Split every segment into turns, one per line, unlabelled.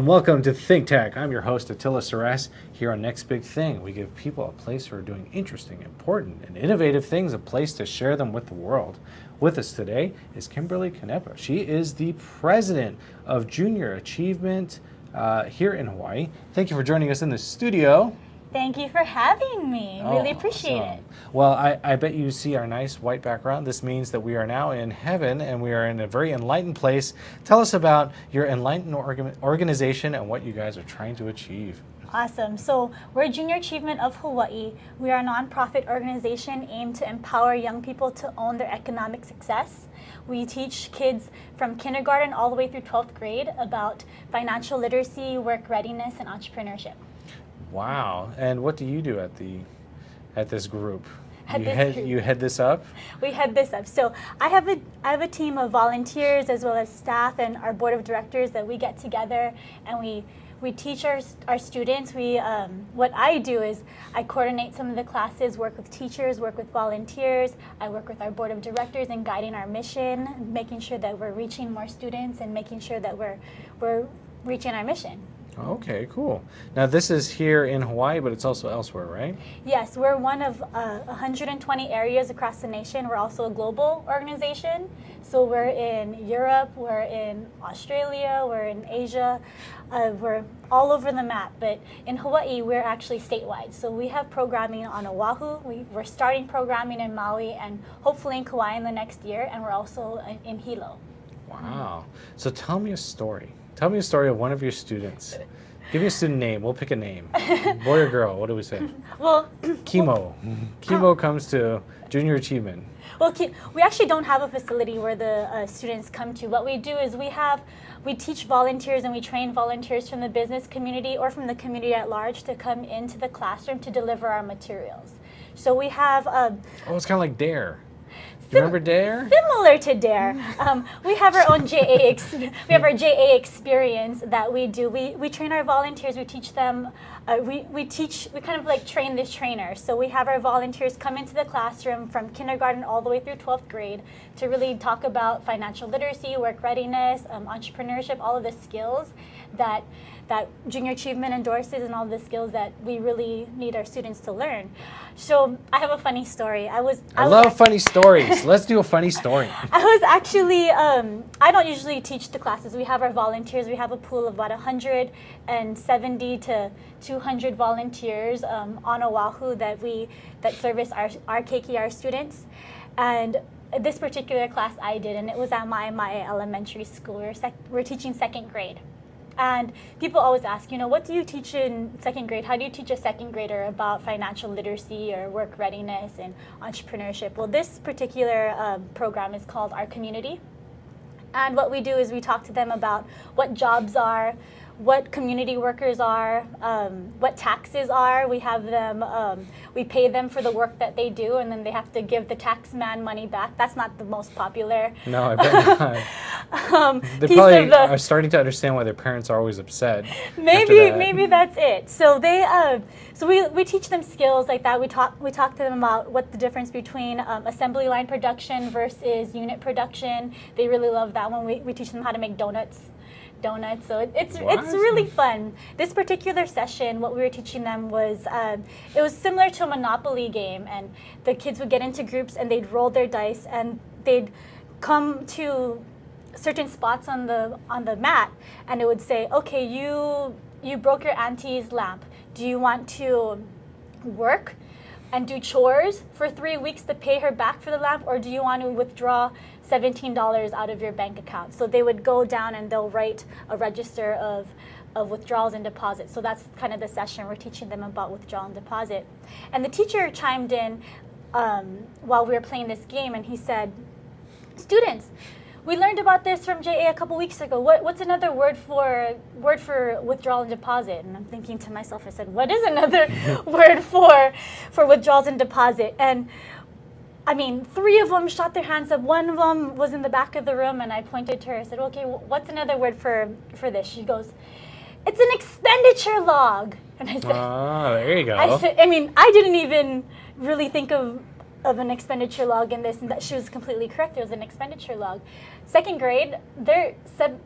and welcome to Think Tech. I'm your host, Attila Seress. Here on Next Big Thing, we give people a place who are doing interesting, important, and innovative things a place to share them with the world. With us today is Kimberly Canepa. She is the president of Junior Achievement here in Hawaii. Thank you for joining us in the studio.
Thank you for having me. Really appreciate it.
Well, I bet you see our nice white background. This means that we are now in heaven and we are in a very enlightened place. Tell us about your enlightened organization and what you guys are trying to achieve.
Awesome. So we're Junior Achievement of Hawaii. We are a nonprofit organization aimed to empower young people to own their economic success. We teach kids from kindergarten all the way through 12th grade about financial literacy, work readiness, and entrepreneurship.
Wow. And what do you do at this group? You head this up?
We head this up. So I have a team of volunteers as well as staff and our board of directors that we get together and we teach our students. What I do is I coordinate some of the classes, work with teachers, work with volunteers. I work with our board of directors in guiding our mission, making sure that we're reaching more students and making sure that we're reaching our mission.
Okay, cool. Now this is here in Hawaii, but it's also elsewhere, right?
Yes, we're one of 120 areas across the nation. We're also a global organization. So we're in Europe, we're in Australia, we're in Asia. We're all over the map, but in Hawaii, we're actually statewide. So we have programming on Oahu. We're starting programming in Maui and hopefully in Kauai in the next year, and we're also in Hilo.
Wow. So tell me a story. Tell me a story of one of your students. Give me a student name. We'll pick a name. Boy or girl? What do we say?
Well,
Chemo. Chemo comes to Junior Achievement.
Well, we actually don't have a facility where the students come to. What we do is we teach volunteers and we train volunteers from the business community or from the community at large to come into the classroom to deliver our materials. So we have
oh, it's kind of like DARE. You remember DARE?
Similar to DARE. We have our own we have our JA experience that we do. We train our volunteers, we teach them, we kind of like train this trainer. So we have our volunteers come into the classroom from kindergarten all the way through 12th grade to really talk about financial literacy, work readiness, entrepreneurship, all of the skills that Junior Achievement endorses and all the skills that we really need our students to learn. So I have a funny story. I love funny stories.
Let's do a funny story.
I was actually, I don't usually teach the classes. We have our volunteers. We have a pool of about 170 to 200 volunteers on Oahu that service our KKR students. And this particular class I did, and it was at my elementary school. We're teaching second grade. And people always ask, what do you teach in second grade? How do you teach a second grader about financial literacy or work readiness and entrepreneurship? Well, this particular program is called Our Community. And what we do is we talk to them about what jobs are, what community workers are, what taxes are. We have them, we pay them for the work that they do, and then they have to give the tax man money back. That's not the most popular.
No, I bet not. They probably are starting to understand why their parents are always upset.
Maybe that's it. So we teach them skills like that. We talk to them about what the difference between assembly line production versus unit production. They really love that one. We teach them how to make donuts. So it's really fun. This particular session, what we were teaching them was it was similar to a Monopoly game, and the kids would get into groups and they'd roll their dice and they'd come to certain spots on the mat, and it would say, okay, you broke your auntie's lamp. Do you want to work and do chores for 3 weeks to pay her back for the lamp, or do you want to withdraw $17 out of your bank account? So they would go down and they'll write a register of withdrawals and deposits. So that's kind of the session. We're teaching them about withdrawal and deposit. And the teacher chimed in while we were playing this game, and he said, students, we learned about this from JA a couple weeks ago. What's another word for withdrawal and deposit? And I'm thinking to myself, I said, what is another word for withdrawals and deposit? And I mean, 3 of them shot their hands up. One of them was in the back of the room, and I pointed to her. I said, okay, what's another word for this? She goes, it's an expenditure log. And I said,
there you go.
I didn't even really think of an expenditure log in this, and that she was completely correct. It was an expenditure log. Second grade, they're 7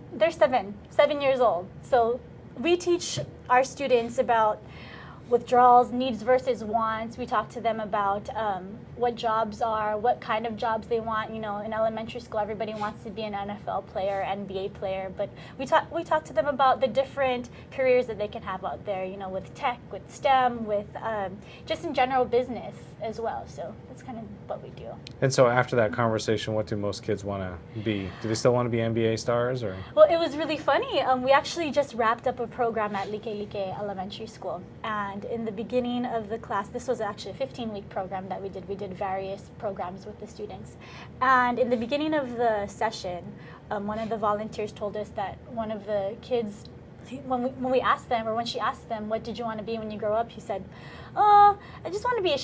years old. So we teach our students about withdrawals, needs versus wants. We talk to them about what jobs are, what kind of jobs they want. You know, in elementary school, everybody wants to be an NFL player, NBA player, but we talk to them about the different careers that they can have out there. You know, with tech, with STEM, with just in general business as well. So that's kind of what we do.
And so after that conversation, what do most kids want to be? Do they still want to be NBA stars, or?
Well, it was really funny. We actually just wrapped up a program at Like Elementary School, and in the beginning of the class, this was actually a 15-week program that we did. We did various programs with the students, and in the beginning of the session, one of the volunteers told us that one of the kids, when we asked them, or when she asked them, what did you want to be when you grow up, he said, "Oh, I just want to be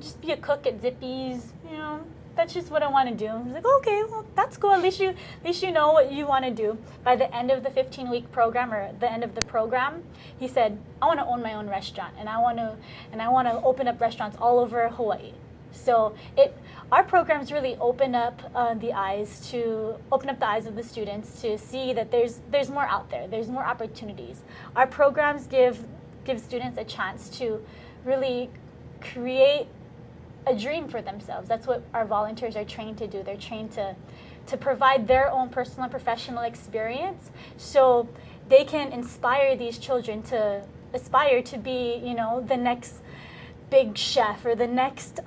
just be a cook at Zippy's, you know. That's just what I want to do." I was like, okay, well, that's cool. At least you know what you want to do. By the end of the 15-week program, or the end of the program, he said, "I want to own my own restaurant, and I want to open up restaurants all over Hawaii." So our programs really open up the eyes of the students to see that there's more out there. There's more opportunities. Our programs give students a chance to really create a dream for themselves. That's what our volunteers are trained to do. They're trained to provide their own personal and professional experience, so they can inspire these children to aspire to be, you know, the next big chef, or the next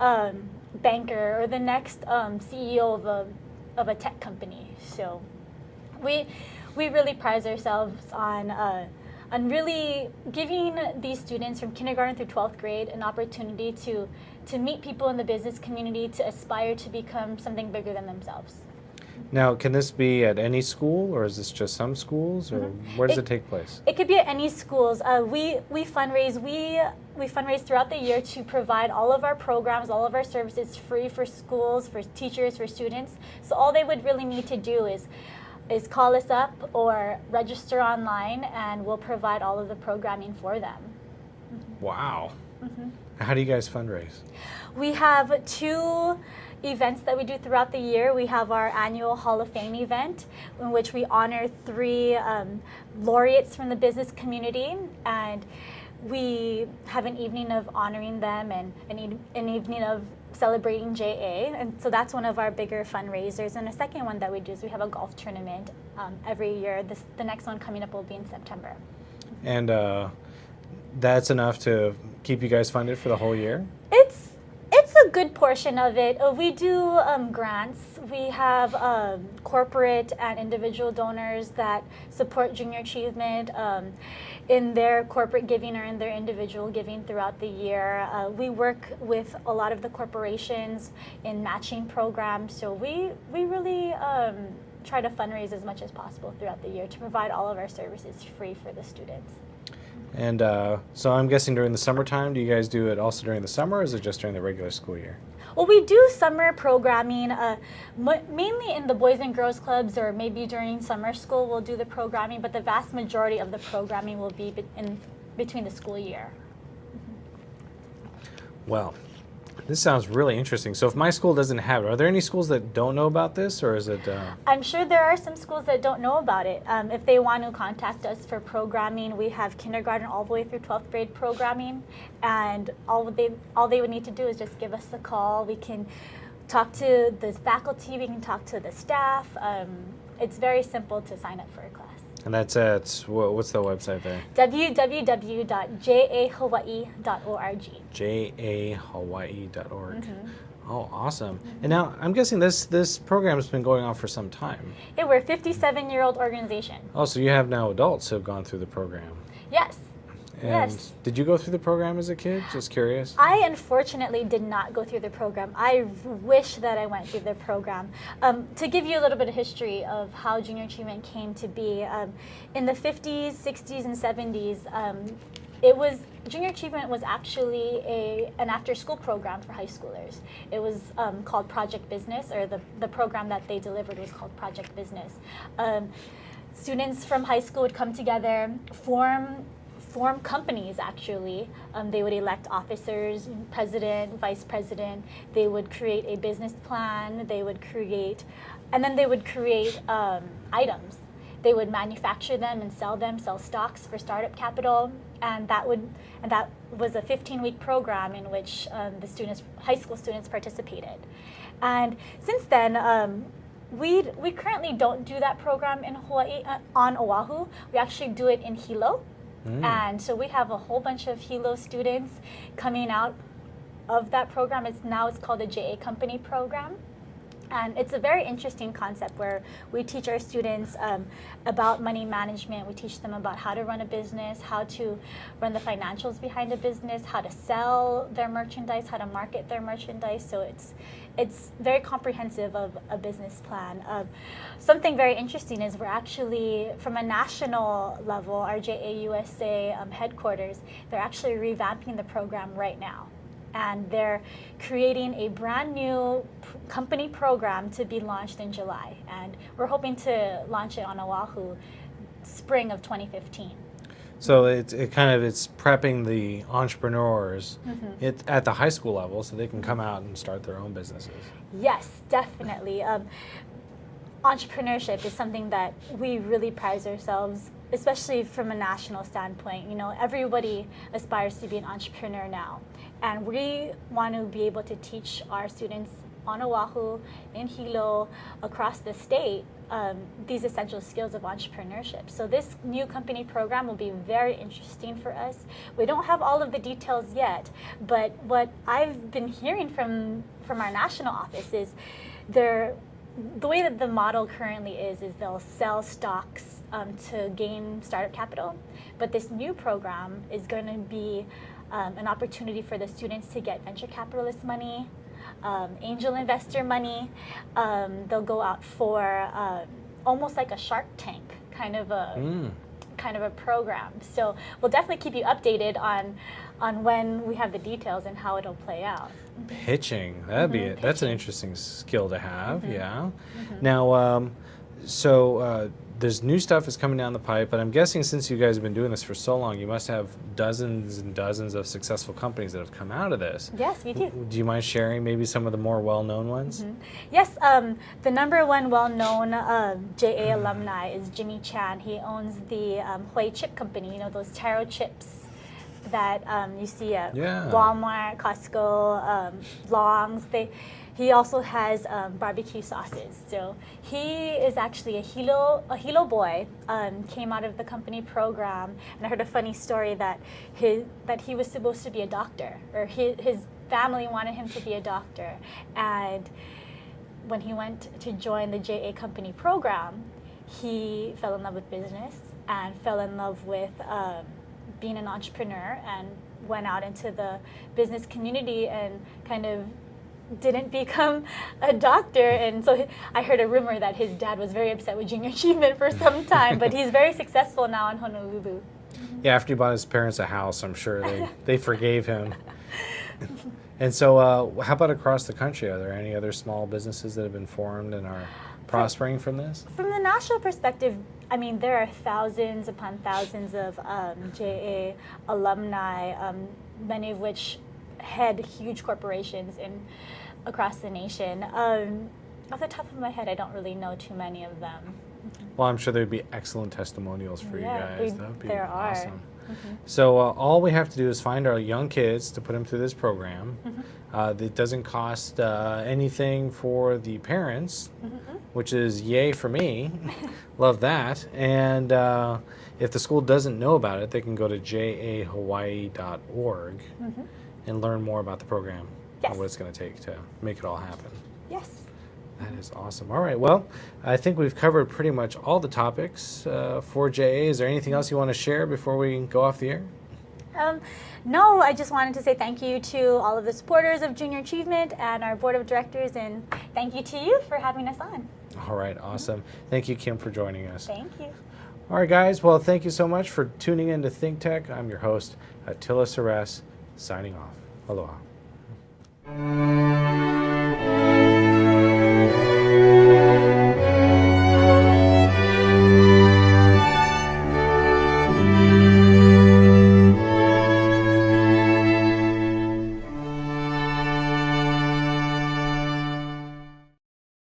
banker, or the next CEO of a tech company. So we really prize ourselves on really giving these students from kindergarten through 12th grade an opportunity to meet people in the business community, to aspire to become something bigger than themselves.
Now, can this be at any school, or is this just some schools, or where does it take place?
It could be at any schools. We fundraise. We fundraise throughout the year to provide all of our programs, all of our services free for schools, for teachers, for students. So all they would really need to do is call us up or register online, and we'll provide all of the programming for them.
Wow. How do you guys fundraise?
We have 2 events that we do throughout the year. We have our annual Hall of Fame event, in which we honor 3 laureates from the business community, and we have an evening of honoring them and an evening of celebrating JA, and so that's one of our bigger fundraisers. And the second one that we do is we have a golf tournament every year. The next one coming up will be in September.
And that's enough to keep you guys funded for the whole year?
It's a good portion of it. We do grants. We have corporate and individual donors that support junior achievement in their corporate giving or in their individual giving throughout the year. We work with a lot of the corporations in matching programs, so we really try to fundraise as much as possible throughout the year to provide all of our services free for the students.
And so I'm guessing during the summertime, do you guys do it also during the summer, or is it just during the regular school year?
Well, we do summer programming, mainly in the Boys and Girls Clubs, or maybe during summer school we'll do the programming, but the vast majority of the programming will be in between the school year.
Well, this sounds really interesting. So if my school doesn't have it, are there any schools that don't know about this, or is it?
I'm sure there are some schools that don't know about it. If they want to contact us for programming, we have kindergarten all the way through 12th grade programming, and all they would need to do is just give us a call. We can talk to the faculty, we can talk to the staff. It's very simple to sign up for a class.
And that's at, what's the website there?
www.jahawaii.org.
jahawaii.org. Oh, awesome. And now, I'm guessing this program has been going on for some time.
Yeah, we're a 57-year-old organization.
Oh, so you have now adults who have gone through the program.
Yes.
And
yes.
Did you go through the program as a kid? Just curious.
I unfortunately did not go through the program. I wish that I went through the program. To give you a little bit of history of how junior achievement came to be, in the 50s, 60s, and 70s, junior achievement was actually an after-school program for high schoolers. It was called Project Business, or the program that they delivered was called Project Business. Students from high school would come together, form companies, actually. They would elect officers, president, vice president. They would create a business plan. They would create items. they would manufacture them and sell stocks for startup capital, and that was a 15-week program in which high school students participated. And since then, we currently don't do that program in Hawaii on Oahu. We actually do it in Hilo. And so we have a whole bunch of Hilo students coming out of that program. It's called the JA Company program. And it's a very interesting concept where we teach our students about money management. We teach them about how to run a business, how to run the financials behind a business, how to sell their merchandise, how to market their merchandise. So it's very comprehensive of a business plan. Something very interesting is we're actually, from a national level, our JAUSA headquarters, they're actually revamping the program right now. And they're creating a brand new company program to be launched in July. And we're hoping to launch it on Oahu spring of 2015.
So it's prepping the entrepreneurs at the high school level so they can come out and start their own businesses.
Yes, definitely. Entrepreneurship is something that we really prize ourselves, especially from a national standpoint. You know, everybody aspires to be an entrepreneur now. And we want to be able to teach our students on Oahu, in Hilo, across the state, these essential skills of entrepreneurship. So this new company program will be very interesting for us. We don't have all of the details yet, but what I've been hearing from our national office is the way that the model currently is they'll sell stocks to gain startup capital, but this new program is going to be an opportunity for the students to get venture capitalist money, angel investor money. They'll go out for almost like a Shark Tank kind of a program. So we'll definitely keep you updated on when we have the details and how it'll play out.
Pitching, that'd be it. That's an interesting skill to have. Yeah. Now, so there's new stuff is coming down the pipe, but I'm guessing since you guys have been doing this for so long, you must have dozens and dozens of successful companies that have come out of this.
Yes, we do.
Do you mind sharing maybe some of the more well-known ones?
Yes, the number one well-known JA alumni is Jimmy Chan. He owns the Hawaii Chip Company, you know, those taro chips that you see at Walmart, Costco, Long's. He also has barbecue sauces. So he is actually a Hilo boy. Came out of the company program, and I heard a funny story that he was supposed to be a doctor, or his family wanted him to be a doctor, and when he went to join the JA Company program, he fell in love with business and fell in love with being an entrepreneur, and went out into the business community and kind of didn't become a doctor. And so I heard a rumor that his dad was very upset with Junior Achievement for some time, but he's very successful now in Honolulu.
Yeah, after he bought his parents a house, I'm sure they forgave him. And so how about across the country? Are there any other small businesses that have been formed and are prospering from this?
From the national perspective, I mean, there are thousands upon thousands of JA alumni, many of which head huge corporations across the nation. Off the top of my head, I don't really know too many of them.
Well, I'm sure there'd be excellent testimonials for you guys. That would be
there
awesome. So all we have to do is find our young kids to put them through this program. It doesn't cost anything for the parents, which is yay for me. Love that. And if the school doesn't know about it, they can go to jahawaii.org and learn more about the program and what it's going to take to make it all happen.
Yes.
That is awesome. All right. Well, I think we've covered pretty much all the topics for JA. Is there anything else you want to share before we go off the air?
No, I just wanted to say thank you to all of the supporters of Junior Achievement and our board of directors, and thank you to you for having us on.
All right. Awesome. Thank you, Kim, for joining us.
Thank you.
All right, guys. Well, thank you so much for tuning in to Think Tech. I'm your host, Attila Seress, signing off. Aloha.